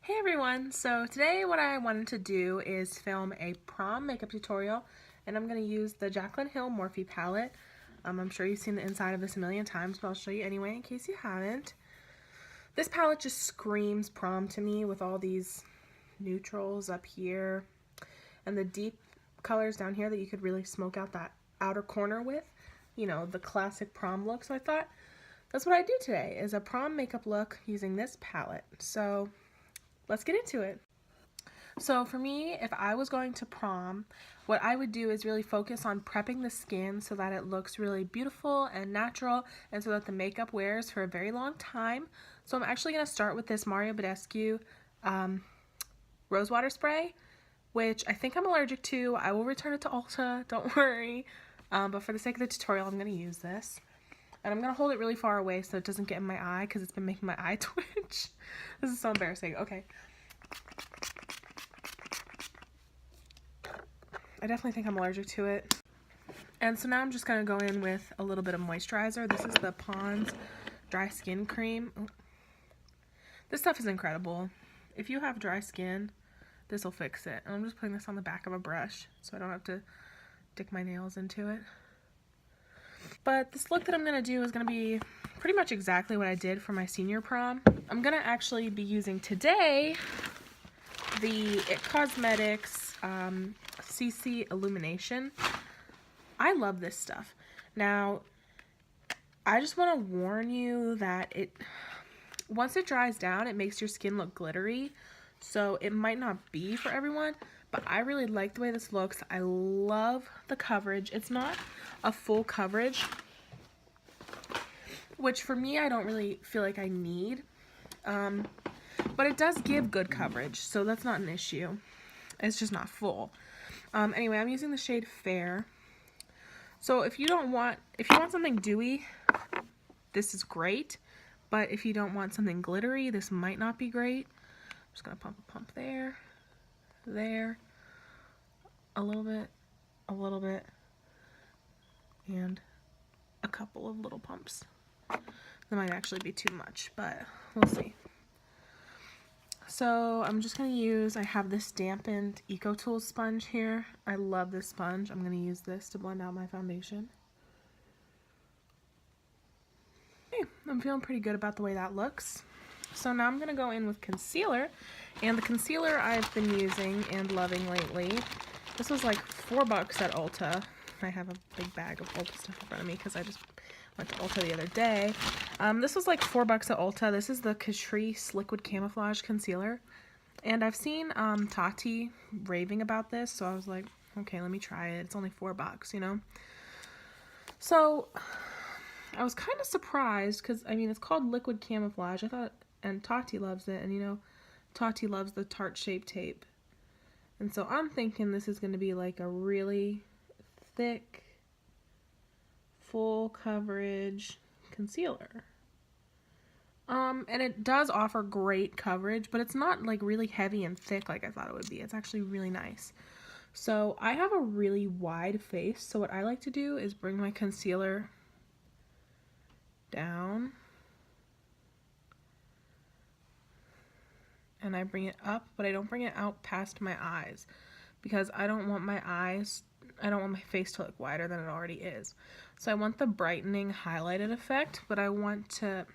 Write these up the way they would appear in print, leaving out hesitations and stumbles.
Hey everyone, so today what I wanted to do is film a prom makeup tutorial, and I'm going to use the Jaclyn Hill Morphe palette. I'm sure you've seen the inside of this a million times, but I'll show you anyway in case you haven't. This palette just screams prom to me with all these neutrals up here and the deep colors down here that you could really smoke out that outer corner with, you know, the classic prom look. So I thought that's what I do today, is a prom makeup look using this palette. So let's get into it. So for me, if I was going to prom, what I would do is really focus on prepping the skin so that it looks really beautiful and natural, and so that the makeup wears for a very long time. So I'm actually going to start with this Mario Badescu Rosewater Spray, which I think I'm allergic to. I will return it to Ulta, don't worry. But for the sake of the tutorial, I'm going to use this. And I'm going to hold it really far away so it doesn't get in my eye, because it's been making my eye twitch. This is so embarrassing. Okay. I definitely think I'm allergic to it. And so now I'm just going to go in with a little bit of moisturizer. This is the Pond's Dry Skin Cream. Ooh. This stuff is incredible. If you have dry skin, this will fix it. And I'm just putting this on the back of a brush so I don't have to stick my nails into it. But this look that I'm going to do is going to be pretty much exactly what I did for my senior prom. I'm going to actually be using today the It Cosmetics CC Illumination. I love this stuff. Now, I just want to warn you that once it dries down, it makes your skin look glittery. So it might not be for everyone, but I really like the way this looks. I love the coverage. It's not a full coverage, which for me, I don't really feel like I need. But it does give good coverage, so that's not an issue. It's just not full. Anyway, I'm using the shade Fair. So if you want something dewy, this is great. But if you don't want something glittery, this might not be great. I'm just gonna pump there, a little bit, and a couple of little pumps. That might actually be too much, but we'll see. So I'm just going to use, I have this dampened Eco Tools sponge here. I love this sponge. I'm going to use this to blend out my foundation. Okay, I'm feeling pretty good about the way that looks. So now I'm going to go in with concealer. And the concealer I've been using and loving lately, this was like $4 at Ulta. I have a big bag of Ulta stuff in front of me because I just went to Ulta the other day. This was like $4 at Ulta. This is the Catrice Liquid Camouflage Concealer. And I've seen Tati raving about this, so I was like, okay, let me try it. It's only $4, you know? So I was kind of surprised because, I mean, it's called Liquid Camouflage. I thought, and Tati loves it, and you know, Tati loves the Tarte Shape Tape. And so I'm thinking this is going to be like a really thick, full coverage concealer. And it does offer great coverage, but it's not like really heavy and thick like I thought it would be. It's actually really nice. So I have a really wide face, so what I like to do is bring my concealer down and I bring it up, but I don't bring it out past my eyes because I don't want my face to look wider than it already is. So I want the brightening highlighted effect, but I want to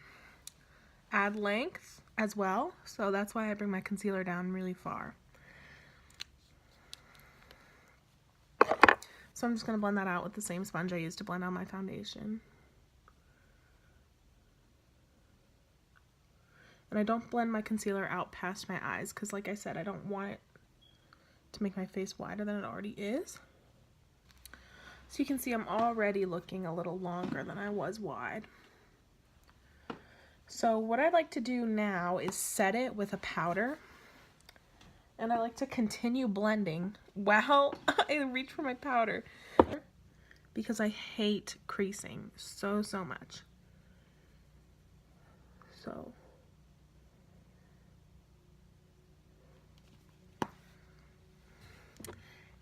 add length as well. So that's why I bring my concealer down really far. So I'm just going to blend that out with the same sponge I used to blend out my foundation. And I don't blend my concealer out past my eyes because, like I said, I don't want it to make my face wider than it already is. So you can see I'm already looking a little longer than I was wide. So what I like to do now is set it with a powder. And I like to continue blending while I reach for my powder because I hate creasing so much. So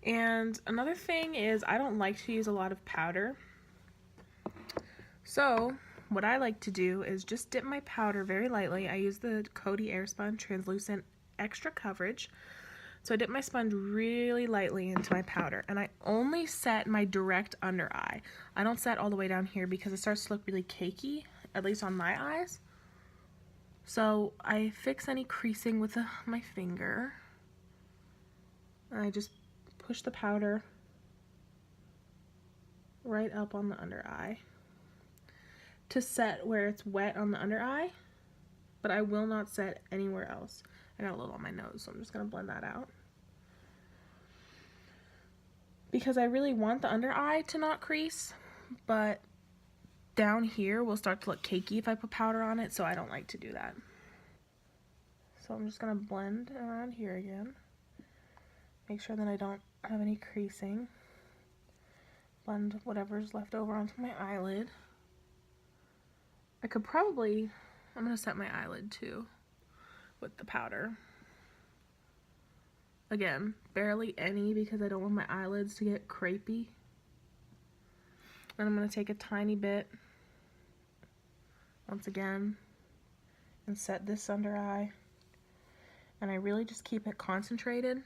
and another thing is I don't like to use a lot of powder. So what I like to do is just dip my powder very lightly. I use the Coty Airspun Translucent extra coverage. So I dip my sponge really lightly into my powder, and I only set my direct under eye. I don't set all the way down here because it starts to look really cakey, at least on my eyes. So I fix any creasing with my finger. And I just push the powder right up on the under eye to set where it's wet on the under eye, but I will not set anywhere else. I got a little on my nose, so I'm just gonna blend that out. Because I really want the under eye to not crease, but down here will start to look cakey if I put powder on it, so I don't like to do that. So I'm just gonna blend around here again. Make sure that I don't have any creasing. Blend whatever's left over onto my eyelid. I could probably, I'm gonna set my eyelid too with the powder. Again, barely any because I don't want my eyelids to get crepey. And I'm gonna take a tiny bit, once again, and set this under eye. And I really just keep it concentrated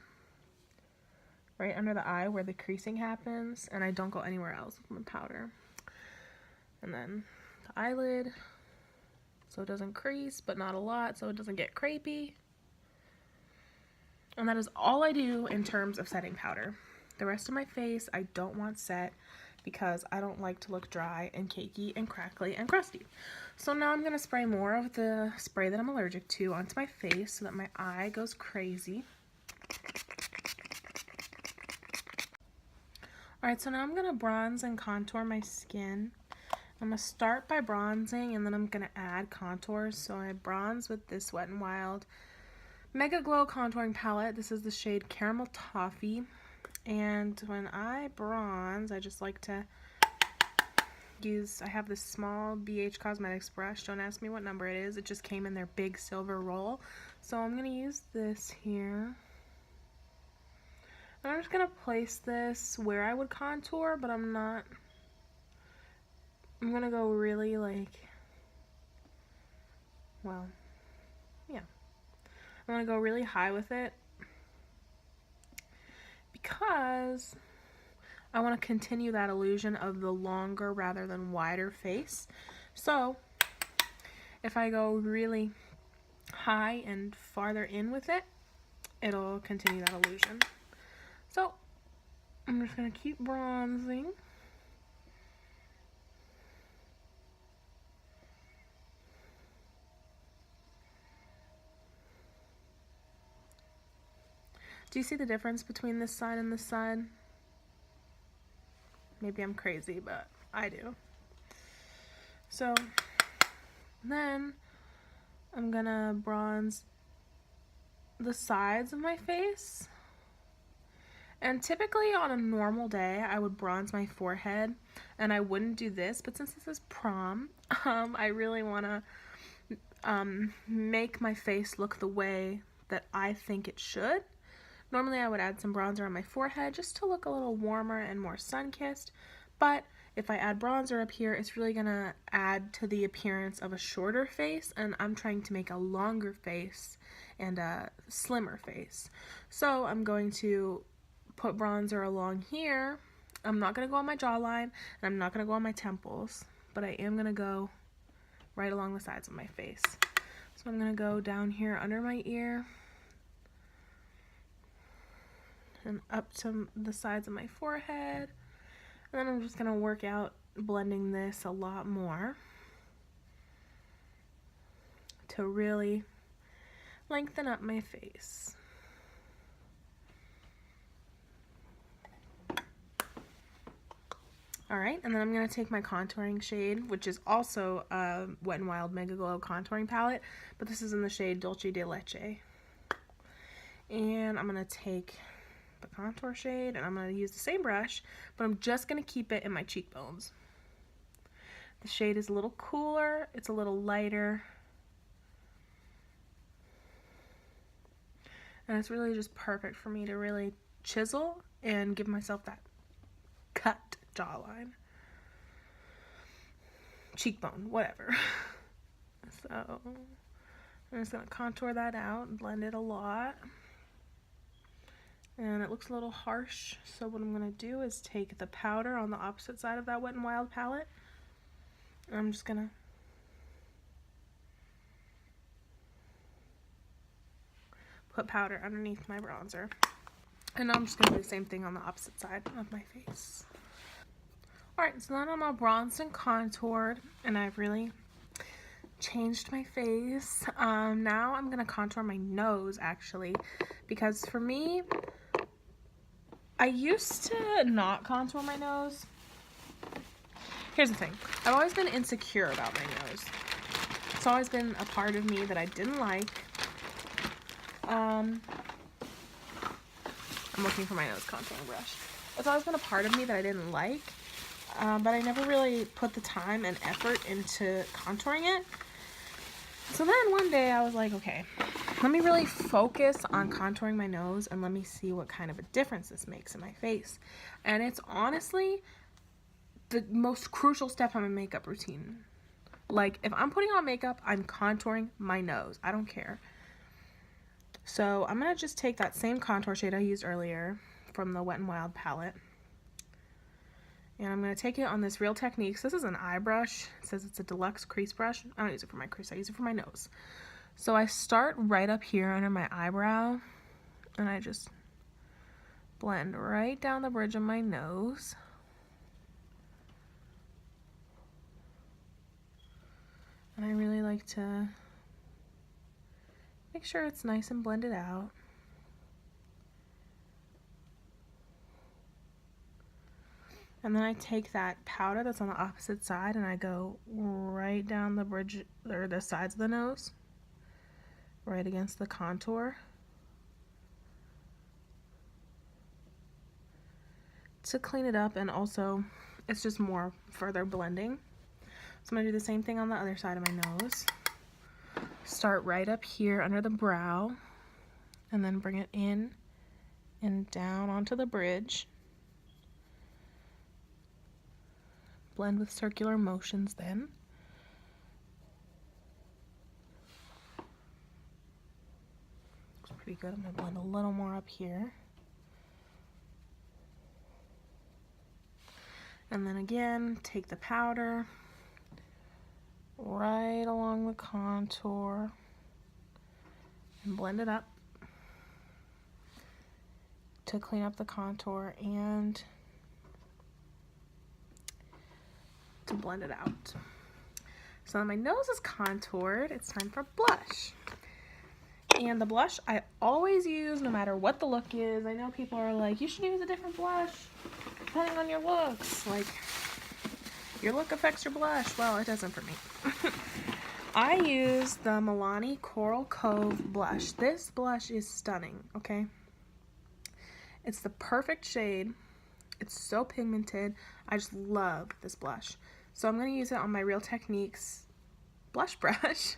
right under the eye where the creasing happens, and I don't go anywhere else with my powder. And then the eyelid, so it doesn't crease, but not a lot, so it doesn't get crepey. And that is all I do in terms of setting powder. The rest of my face I don't want set because I don't like to look dry and cakey and crackly and crusty. So now I'm going to spray more of the spray that I'm allergic to onto my face so that my eye goes crazy. Alright, so now I'm going to bronze and contour my skin. I'm going to start by bronzing and then I'm going to add contours. So I bronze with this Wet n Wild Mega Glow Contouring Palette. This is the shade Caramel Toffee. And when I bronze, I just like to use, I have this small BH Cosmetics brush. Don't ask me what number it is. It just came in their big silver roll. So I'm going to use this here. And I'm just going to place this where I would contour, but I'm not. I'm going to go really like, well, yeah. I'm going to go really high with it because I want to continue that illusion of the longer rather than wider face. So if I go really high and farther in with it, it'll continue that illusion. So I'm just going to keep bronzing. Do you see the difference between this side and this side? Maybe I'm crazy, but I do. So then I'm gonna bronze the sides of my face. And typically on a normal day, I would bronze my forehead and I wouldn't do this, but since this is prom, I really wanna make my face look the way that I think it should. Normally I would add some bronzer on my forehead just to look a little warmer and more sun-kissed, but if I add bronzer up here, it's really gonna add to the appearance of a shorter face, and I'm trying to make a longer face and a slimmer face. So I'm going to put bronzer along here. I'm not gonna go on my jawline, and I'm not gonna go on my temples, but I am gonna go right along the sides of my face. So I'm gonna go down here under my ear, and up to the sides of my forehead. And then I'm just going to work out blending this a lot more to really lengthen up my face. Alright, and then I'm going to take my contouring shade, which is also a Wet n Wild Mega Glow contouring palette, but this is in the shade Dolce de Leche. And I'm going to take the contour shade and I'm going to use the same brush, but I'm just going to keep it in my cheekbones. The shade is a little cooler, it's a little lighter, and it's really just perfect for me to really chisel and give myself that cut jawline, cheekbone, whatever. So I'm just going to contour that out and blend it a lot. And it looks a little harsh, so what I'm going to do is take the powder on the opposite side of that Wet n Wild palette. And I'm just going to put powder underneath my bronzer. And now I'm just going to do the same thing on the opposite side of my face. Alright, so now I'm all bronzed and contoured, and I've really changed my face. Now I'm going to contour my nose, actually, because for me, I used to not contour my nose. Here's the thing. I've always been insecure about my nose. It's always been a part of me that I didn't like. I'm looking for my nose contouring brush. It's always been a part of me that I didn't like, but I never really put the time and effort into contouring it. So then one day I was like, okay, let me really focus on contouring my nose and let me see what kind of a difference this makes in my face. And it's honestly the most crucial step in my makeup routine. Like, if I'm putting on makeup, I'm contouring my nose. I don't care. So I'm going to just take that same contour shade I used earlier from the Wet n Wild palette. And I'm going to take it on this Real Techniques. This is an eye brush. It says it's a deluxe crease brush. I don't use it for my crease. I use it for my nose. So I start right up here under my eyebrow. And I just blend right down the bridge of my nose. And I really like to make sure it's nice and blended out. And then I take that powder that's on the opposite side and I go right down the bridge, or the sides of the nose, right against the contour, to clean it up, and also it's just more further blending. So I'm going to do the same thing on the other side of my nose. Start right up here under the brow and then bring it in and down onto the bridge. Blend with circular motions then. Looks pretty good. I'm going to blend a little more up here. And then again, take the powder right along the contour and blend it up to clean up the contour and to blend it out. So now my nose is contoured, it's time for blush. And the blush I always use no matter what the look is. I know people are like, you should use a different blush depending on your looks. Like, your look affects your blush. Well, it doesn't for me. I use the Milani Coral Cove blush. This blush is stunning, okay? It's the perfect shade. It's so pigmented. I just love this blush. So I'm going to use it on my Real Techniques blush brush.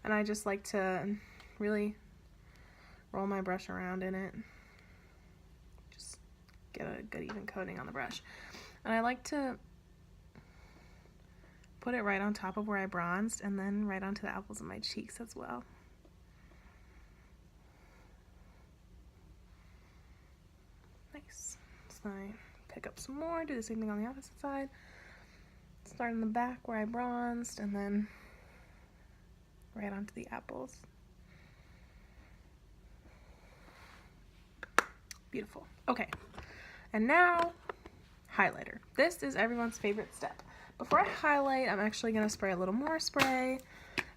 And I just like to really roll my brush around in it. Just get a good even coating on the brush. And I like to put it right on top of where I bronzed and then right onto the apples of my cheeks as well. Nice. So I pick up some more, do the same thing on the opposite side. Start in the back where I bronzed and then right onto the apples. Beautiful. Okay. And now, highlighter. This is everyone's favorite step. Before I highlight, I'm actually going to spray a little more spray.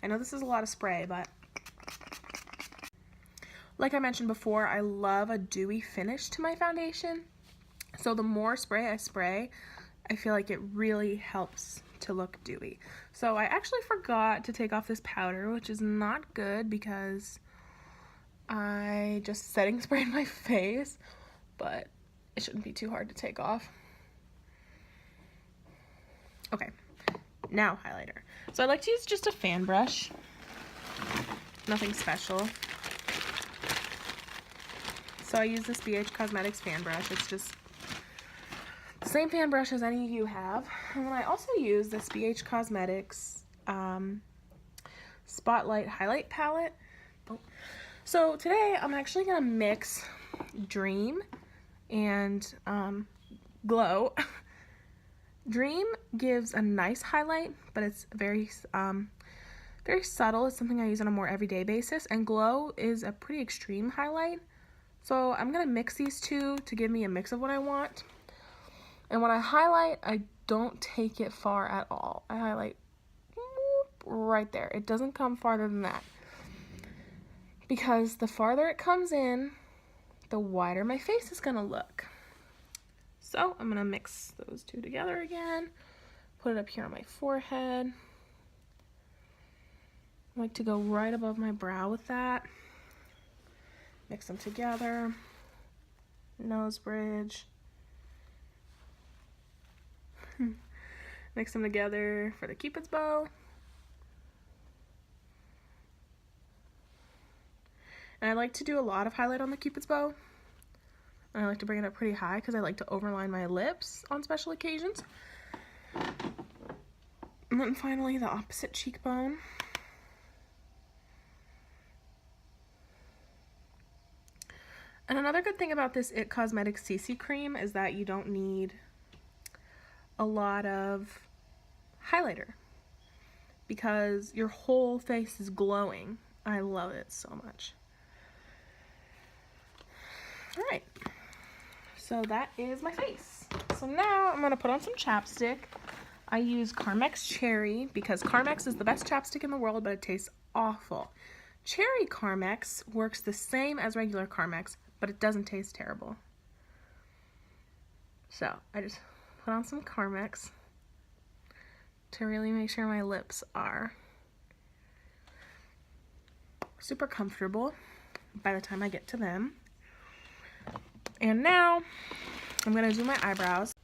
I know this is a lot of spray, but like I mentioned before, I love a dewy finish to my foundation. So the more spray I spray, I feel like it really helps to look dewy. So I actually forgot to take off this powder, which is not good because I just setting spray in my face, but it shouldn't be too hard to take off. Okay, now highlighter. So I like to use just a fan brush, nothing special. So I use this BH Cosmetics fan brush. It's just the same fan brush as any you have. And then I also use this BH Cosmetics Spotlight Highlight Palette. Oh. So today I'm actually going to mix Dream and Glow. Dream gives a nice highlight, but it's very subtle. It's something I use on a more everyday basis. And Glow is a pretty extreme highlight. So I'm going to mix these two to give me a mix of what I want. And when I highlight, I don't take it far at all. I highlight right there. It doesn't come farther than that. Because the farther it comes in, the wider my face is going to look. So I'm going to mix those two together again. Put it up here on my forehead. I like to go right above my brow with that. Mix them together. Nose bridge. Mix them together for the Cupid's bow. And I like to do a lot of highlight on the Cupid's bow. And I like to bring it up pretty high because I like to overline my lips on special occasions. And then finally the opposite cheekbone. And another good thing about this IT Cosmetics CC cream is that you don't need a lot of highlighter because your whole face is glowing. I love it so much. All right. So that is my face. So now I'm going to put on some chapstick. I use Carmex Cherry because Carmex is the best chapstick in the world, but it tastes awful. Cherry Carmex works the same as regular Carmex, but it doesn't taste terrible. So I just put on some Carmex to really make sure my lips are super comfortable by the time I get to them. And now I'm going to do my eyebrows.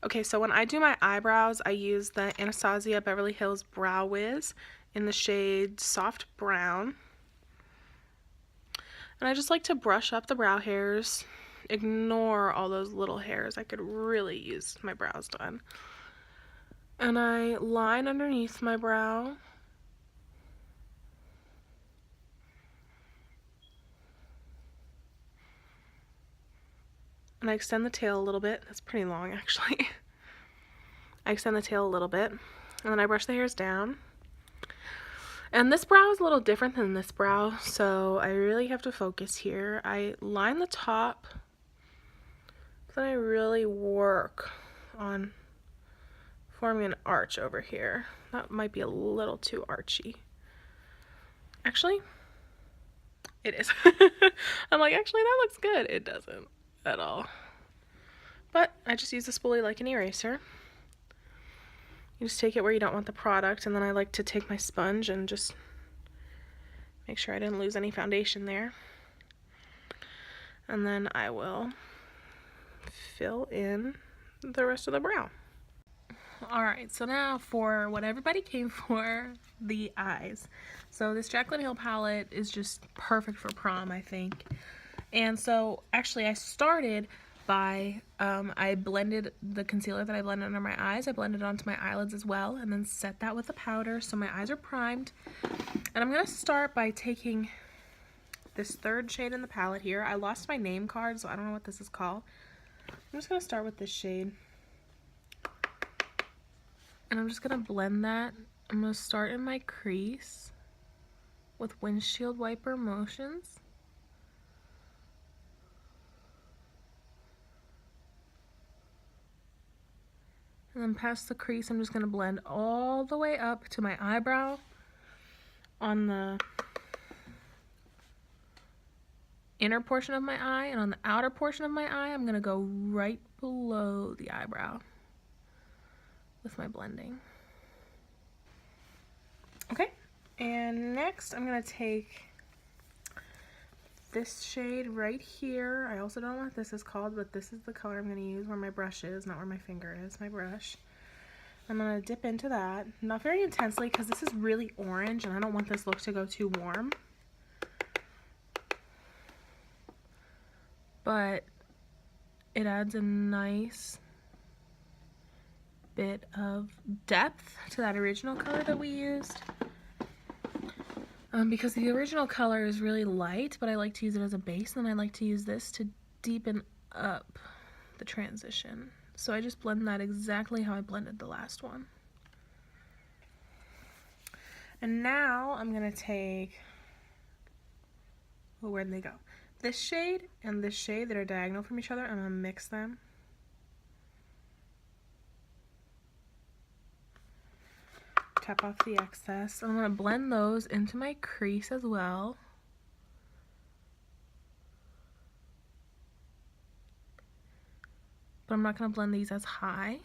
Okay, so when I do my eyebrows, I use the Anastasia Beverly Hills Brow Wiz in the shade Soft Brown. And I just like to brush up the brow hairs. Ignore all those little hairs. I could really use my brows done. And I line underneath my brow. And I extend the tail a little bit. That's pretty long, actually. I extend the tail a little bit. And then I brush the hairs down. And this brow is a little different than this brow, so I really have to focus here. I line the top. Then I really work on forming an arch over here. That might be a little too archy. Actually, it is. I'm like, actually, that looks good. It doesn't at all. But I just use the spoolie like an eraser. You just take it where you don't want the product, and then I like to take my sponge and just make sure I didn't lose any foundation there. And then I will fill in the rest of the brow. Alright, so now for what everybody came for, the eyes. So this Jaclyn Hill palette is just perfect for prom, I think. And so actually I started by, I blended the concealer that I blended under my eyes, I blended it onto my eyelids as well, and then set that with the powder so my eyes are primed. And I'm going to start by taking this third shade in the palette here. I lost my name card, so I don't know what this is called. I'm just going to start with this shade. And I'm just going to blend that. I'm going to start in my crease with windshield wiper motions. And then past the crease, I'm just going to blend all the way up to my eyebrow on the inner portion of my eye, and on the outer portion of my eye, I'm going to go right below the eyebrow with my blending. Okay, and next I'm going to take this shade right here. I also don't know what this is called, but this is the color I'm going to use where my brush is, not where my finger is, my brush. I'm going to dip into that, not very intensely because this is really orange and I don't want this look to go too warm. But it adds a nice bit of depth to that original color that we used. because the original color is really light, but I like to use it as a base, and I like to use this to deepen up the transition. So I just blend that exactly how I blended the last one. And now I'm gonna take, well, where'd they go? This shade and this shade that are diagonal from each other, I'm gonna mix them. Tap off the excess. I'm gonna blend those into my crease as well. But I'm not gonna blend these as high.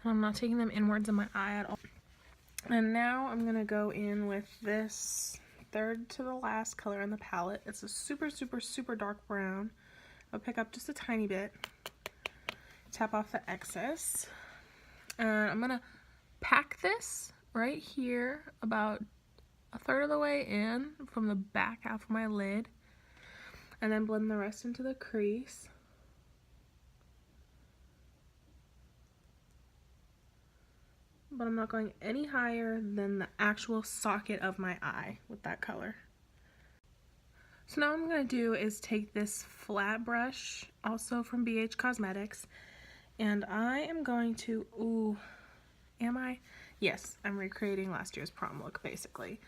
And I'm not taking them inwards in my eye at all. And now I'm gonna go in with this third to the last color in the palette. It's a super, super, super dark brown. I'll pick up just a tiny bit. Tap off the excess. And I'm gonna pack this right here about a third of the way in from the back half of my lid, and then blend the rest into the crease. But I'm not going any higher than the actual socket of my eye with that color. So now what I'm going to do is take this flat brush, also from BH Cosmetics, and I am going to, ooh, am I? Yes, I'm recreating last year's prom look, basically.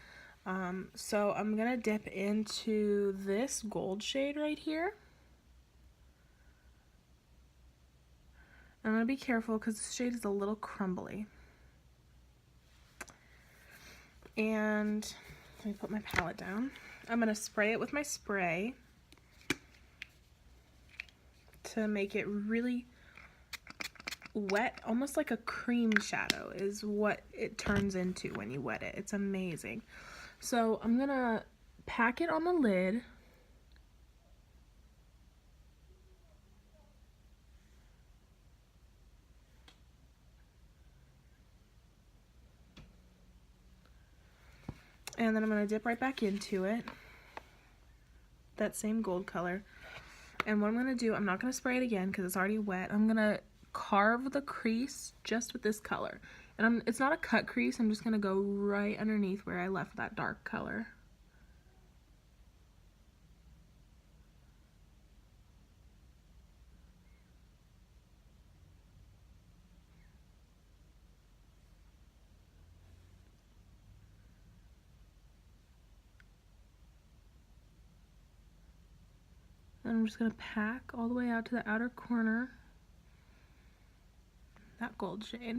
So I'm gonna dip into this gold shade right here. I'm gonna be careful because this shade is a little crumbly. And let me put my palette down. I'm gonna spray it with my spray to make it really wet, almost like a cream shadow is what it turns into when you wet it. It's amazing. So I'm gonna pack it on the lid. And then I'm gonna dip right back into it. That same gold color. And what I'm gonna do, I'm not gonna spray it again because it's already wet. I'm gonna carve the crease just with this color. And it's not a cut crease, I'm just gonna go right underneath where I left that dark color. And I'm just gonna pack all the way out to the outer corner, that gold shade.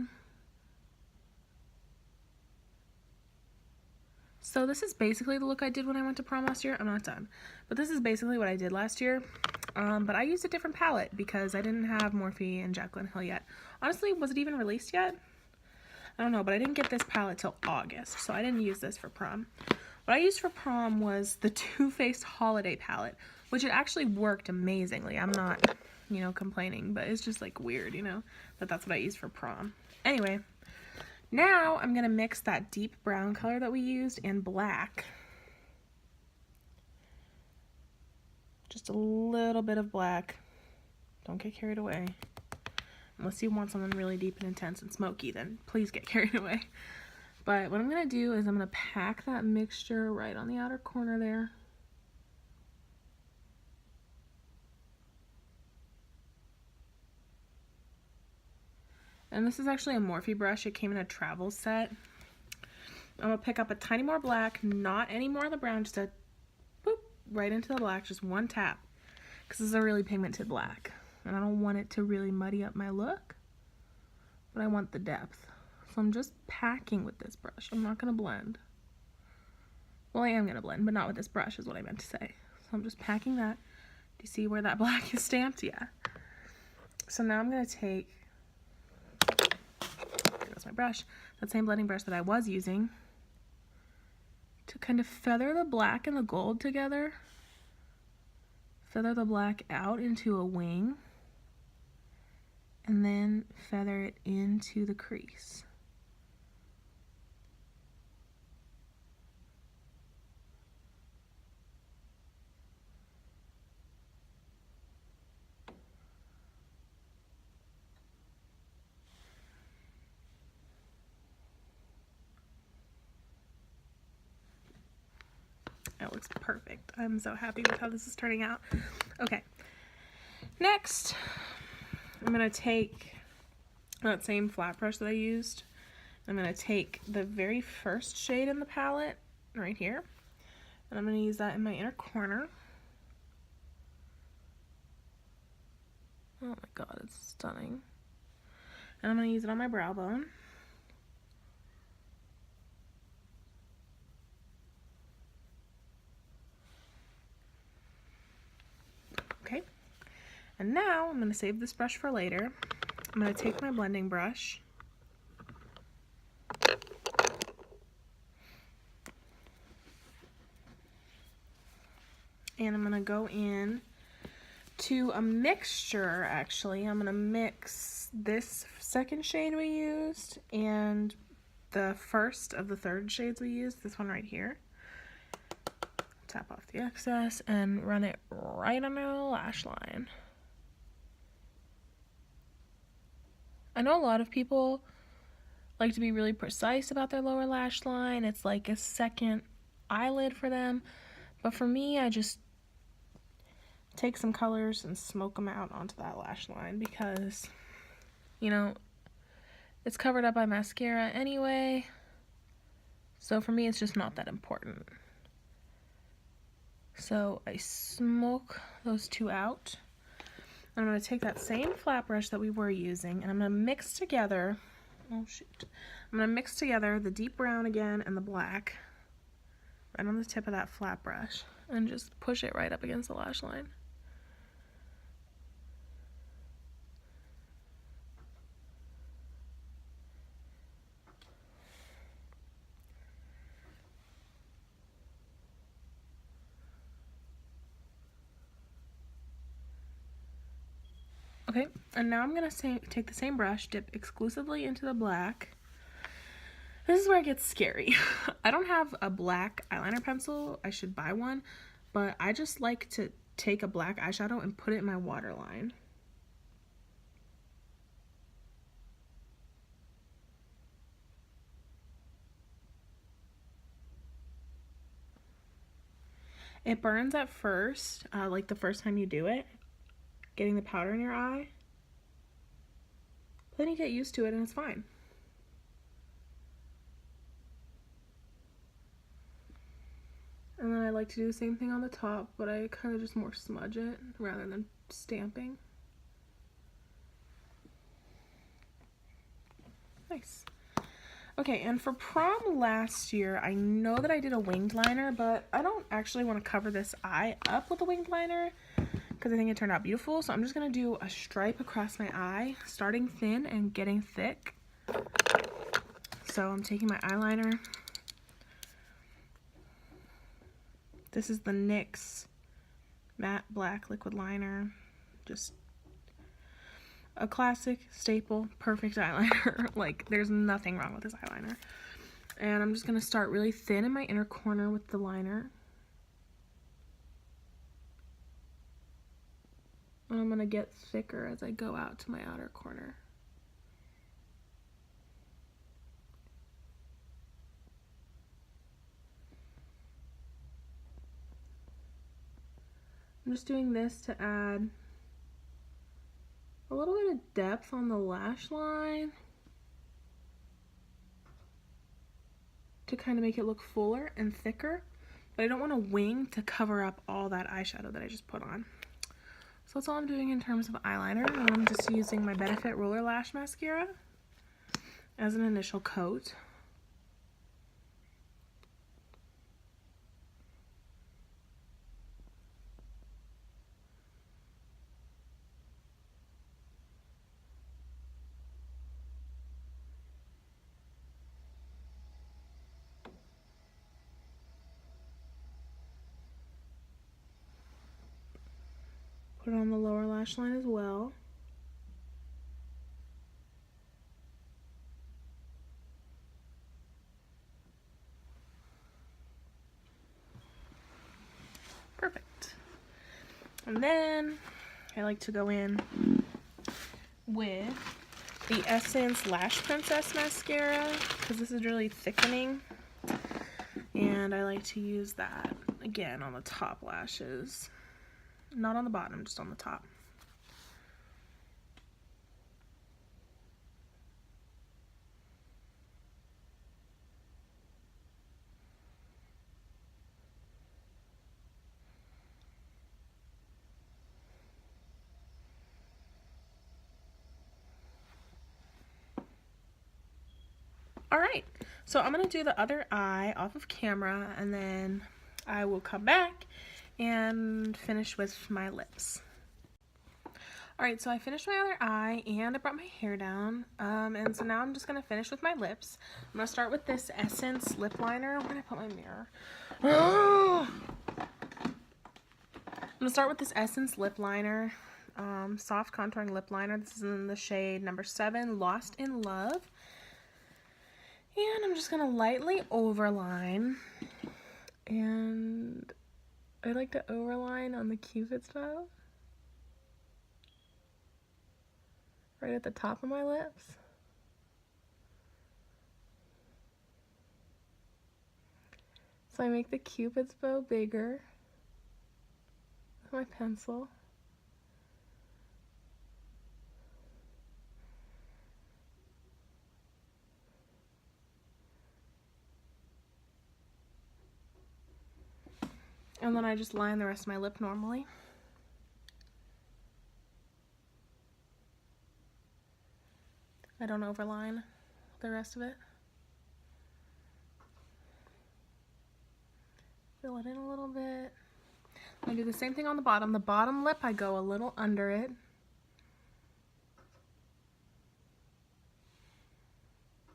So this is basically the look I did when I went to prom last year. I'm not done, but this is basically what I did last year. But I used a different palette because I didn't have Morphe and Jaclyn Hill yet. Honestly, was it even released yet? I don't know, but I didn't get this palette till August, so I didn't use this for prom. What I used for prom was the Too Faced Holiday palette, which it actually worked amazingly. I'm not, you know, complaining, but it's just like weird, you know, that that's what I used for prom. Anyway. Now I'm going to mix that deep brown color that we used and black. Just a little bit of black. Don't get carried away. Unless you want something really deep and intense and smoky, then please get carried away. But what I'm going to do is I'm going to pack that mixture right on the outer corner there. And this is actually a Morphe brush. It came in a travel set. I'm going to pick up a tiny more black, not any more of the brown, just a boop, right into the black, just one tap. Because this is a really pigmented black. And I don't want it to really muddy up my look, but I want the depth. So I'm just packing with this brush. I'm not going to blend. Well, I am going to blend, but not with this brush is what I meant to say. So I'm just packing that. Do you see where that black is stamped? Yeah. So now I'm going to take, there's my brush, that same blending brush that I was using, to kind of feather the black and the gold together. Feather the black out into a wing, and then feather it into the crease. It looks perfect. I'm so happy with how this is turning out. Okay, next I'm going to take that same flat brush that I used. I'm going to take the very first shade in the palette right here, and I'm going to use that in my inner corner. Oh my god, it's stunning. And I'm going to use it on my brow bone. Okay, and now I'm going to save this brush for later. I'm going to take my blending brush and I'm going to go in to a mixture. Actually, I'm going to mix this second shade we used and the first of the third shades we used, this one right here. Tap off the excess and run it right under the lash line. I know a lot of people like to be really precise about their lower lash line. It's like a second eyelid for them. But for me, I just take some colors and smoke them out onto that lash line because, you know, it's covered up by mascara anyway. So for me, it's just not that important. So I smoke those two out. I'm going to take that same flat brush that we were using and I'm going to mix together, oh shoot, I'm going to mix together the deep brown again and the black right on the tip of that flat brush and just push it right up against the lash line. Okay, and now I'm going to take the same brush, dip exclusively into the black. This is where it gets scary. I don't have a black eyeliner pencil. I should buy one, but I just like to take a black eyeshadow and put it in my waterline. It burns at first, like the first time you do it, getting the powder in your eye. But then you get used to it and it's fine. And then I like to do the same thing on the top, but I kind of just more smudge it rather than stamping. Nice. Okay, and for prom last year, I know that I did a winged liner, but I don't actually want to cover this eye up with a winged liner because I think it turned out beautiful. So I'm just going to do a stripe across my eye, starting thin and getting thick. So I'm taking my eyeliner. This is the NYX Matte Black Liquid Liner. Just a classic, staple, perfect eyeliner. Like, there's nothing wrong with this eyeliner. And I'm just going to start really thin in my inner corner with the liner. And I'm going to get thicker as I go out to my outer corner. I'm just doing this to add a little bit of depth on the lash line to kind of make it look fuller and thicker, but I don't want a wing to cover up all that eyeshadow that I just put on. So that's all I'm doing in terms of eyeliner, and I'm just using my Benefit Roller Lash Mascara as an initial coat. Put it on the lower lash line as well. Perfect. And then I like to go in with the Essence Lash Princess Mascara because this is really thickening. And I like to use that again on the top lashes. Not on the bottom, just on the top. Alright, so I'm going to do the other eye off of camera, and then I will come back and finish with my lips. Alright, so I finished my other eye, and I brought my hair down, and so now I'm just going to finish with my lips. I'm going to start with this Essence lip liner. Where did I put my mirror? I'm going to start with this Essence lip liner, soft contouring lip liner. This is in the shade number 7, Lost in Love. And I'm just going to lightly overline, and I like to overline on the Cupid's bow, right at the top of my lips. So I make the Cupid's bow bigger with my pencil. And then I just line the rest of my lip normally. I don't overline the rest of it. Fill it in a little bit. I do the same thing on the bottom. The bottom lip, I go a little under it.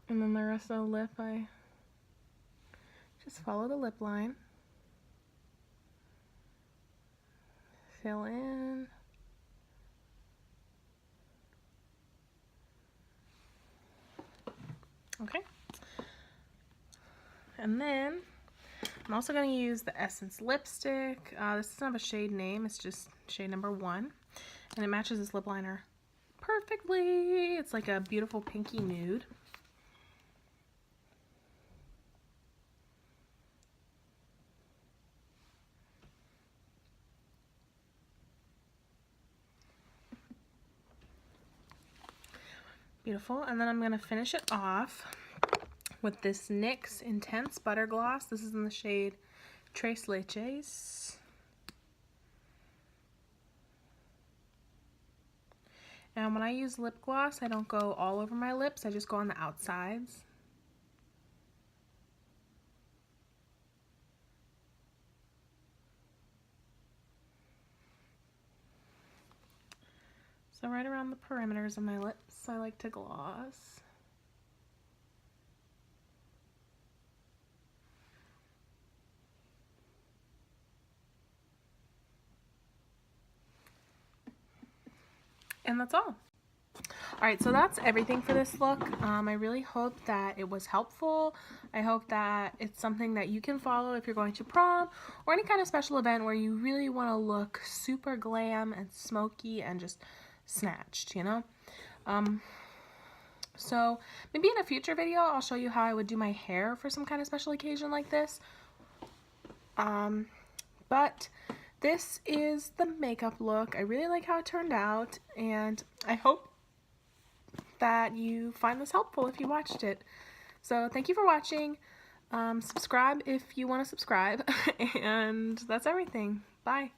And then the rest of the lip, I just follow the lip line. Fill in. Okay. And then I'm also going to use the Essence lipstick. This doesn't have a shade name, it's just shade number 1. And it matches this lip liner perfectly. It's like a beautiful pinky nude. Beautiful. And then I'm going to finish it off with this NYX Intense Butter Gloss. This is in the shade Tres Leches. And when I use lip gloss, I don't go all over my lips. I just go on the outsides. So right around the perimeters of my lips, I like to gloss. And that's all. Alright, so that's everything for this look. I really hope that it was helpful. I hope that it's something that you can follow if you're going to prom or any kind of special event where you really want to look super glam and smoky and just snatched, you know? So maybe in a future video I'll show you how I would do my hair for some kind of special occasion like this. But this is the makeup look. I really like how it turned out, and I hope that you find this helpful if you watched it. So thank you for watching. Subscribe if you want to subscribe, and that's everything. Bye.